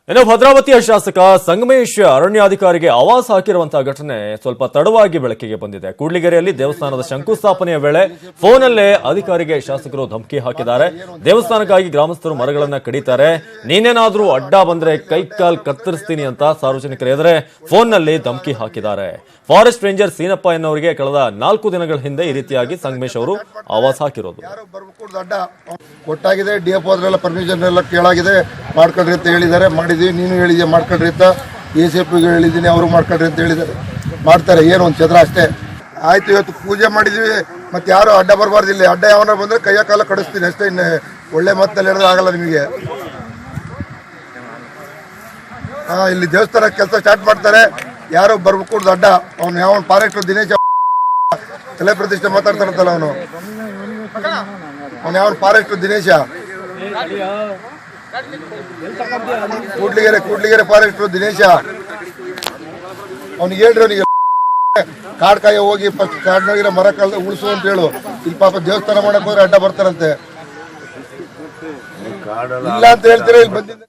ಇನ್ನು ಭದ್ರಾವತಿಯ ಶಾಸಕ ಸಂಗಮೇಶ್ ಅರಣ್ಯಾಧಿಕಾರಿಗೆ ಆವಾಸ ಹಾಕಿರುವಂತಹ ಘಟನೆ ಸ್ವಲ್ಪ ತಡವಾಗಿ ಬೆಳಕಿಗೆ ಬಂದಿದೆ. ಕೂಡ್ಲಿಗೆರೆಯಲ್ಲಿ ದೇವಸ್ಥಾನದ ಶಂಕುಸ್ಥಾಪನೆಯ ವೇಳೆ ಫೋನಲ್ಲೇ ಅಧಿಕಾರಿಗೆ ಶಾಸಕರು ಧಮಕಿ ಹಾಕಿದ್ದಾರೆ. ದೇವಸ್ಥಾನಕ್ಕಾಗಿ ಗ್ರಾಮಸ್ಥರು ಮರಗಳನ್ನ ಕಡಿತಾರೆ, ನೀನೇನಾದ್ರೂ ಅಡ್ಡ ಬಂದ್ರೆ ಕೈ ಕಾಲ್ ಕತ್ತರಿಸ್ತೀನಿ ಅಂತ ಸಾರ್ವಜನಿಕರ ಎದುರೇ ಫೋನ್ನಲ್ಲಿ ಧಮಕಿ ಹಾಕಿದ್ದಾರೆ. ಫಾರೆಸ್ಟ್ ರೇಂಜರ್ ಸೀನಪ್ಪ ಎನ್ನುವರಿಗೆ ಕಳೆದ 4 ದಿನಗಳ ಹಿಂದೆ ಈ ರೀತಿಯಾಗಿ ಸಂಗಮೇಶ್ ಅವರು ಆವಾಸ ಹಾಕಿರೋದು. ಕೊಟ್ಟಾಗಿದೆ, ಡಿಎಫ್ಒ ಪರ್ಮಿಷನ್ ಎಲ್ಲ ಕೇಳಾಗಿದೆ, ಮಾಡ್ಕೊಳ್ರಿ ಅಂತ ಹೇಳಿದ್ದಾರೆ. ಮಾಡಿದೀವಿ, ನೀನು ಹೇಳಿದ್ಯಾ ಮಾಡ್ಕೊಳ್ರಿ ಅಂತ. ACP ಹೇಳಿದ್ದೀನಿ, ಅವರು ಮಾಡ್ಕೊಳ್ರಿ ಅಂತ ಹೇಳಿದ್ದಾರೆ. ಮಾಡ್ತಾರೆ, ಏನು ಒಂದು ಚದ್ರ ಅಷ್ಟೇ. ಆಯ್ತು, ಇವತ್ತು ಪೂಜೆ ಮಾಡಿದೀವಿ, ಮತ್ತೆ ಯಾರು ಅಡ್ಡ ಬರಬಾರ್ದಿಲ್ಲ. ಅಡ್ಡ ಯಾವನ ಬಂದ್ರೆ ಕೈಯ ಕಾಲ ಕಡಿಸ್ತೀನಿ ಅಷ್ಟೇ. ಇನ್ನು ಒಳ್ಳೆ ಮಾತಲ್ಲಿ ಹೇಳಿದ್ರೆ ಆಗಲ್ಲ ನಿಮಗೆ. ಇಲ್ಲಿ ದೇವಸ್ಥಾನ ಕೆಲಸ ಸ್ಟಾರ್ಟ್ ಮಾಡ್ತಾರೆ, ಯಾರು ಬರ್ಬೇಕು ಅಡ್ಡ. ಅವ್ನು ಯಾವ ಫಾರೆಸ್ಟ್ ದಿನೇಶ್ ತಲೆ ಪ್ರತಿಷ್ಠೆ ಮಾತಾಡ್ತಾರಂತಲ್ಲ ಅವನು ಯಾವ ಫಾರೆಸ್ಟ್ ದಿನೇಶ ಕೂಡ್ಲಿಗೆರೆ ಫಾರೆಸ್ಟ್ ದಿನೇಶ. ಅವ್ನಿಗೆ ಹೇಳ್ರಿ, ಅವನಿಗೆ ಕಾಡ್ ಕಾಯ ಹೋಗಿ ಫಸ್ಟ್ ಕಾಡ್ನಾಗಿರೋ ಮರ ಕಳ್ದ ಉಳಿಸು ಅಂತ ಹೇಳು. ಇಲ್ಲಿ ಪಾಪ ದೇವಸ್ಥಾನ ಮಾಡಕ್ ಹೋದ್ರೆ ಅಡ್ಡ ಬರ್ತಾರಂತೆ. ಇಲ್ಲ ಅಂತ ಹೇಳ್ತೀರಾ, ಇಲ್ಲಿ ಬಂದಿದ್ದೆ.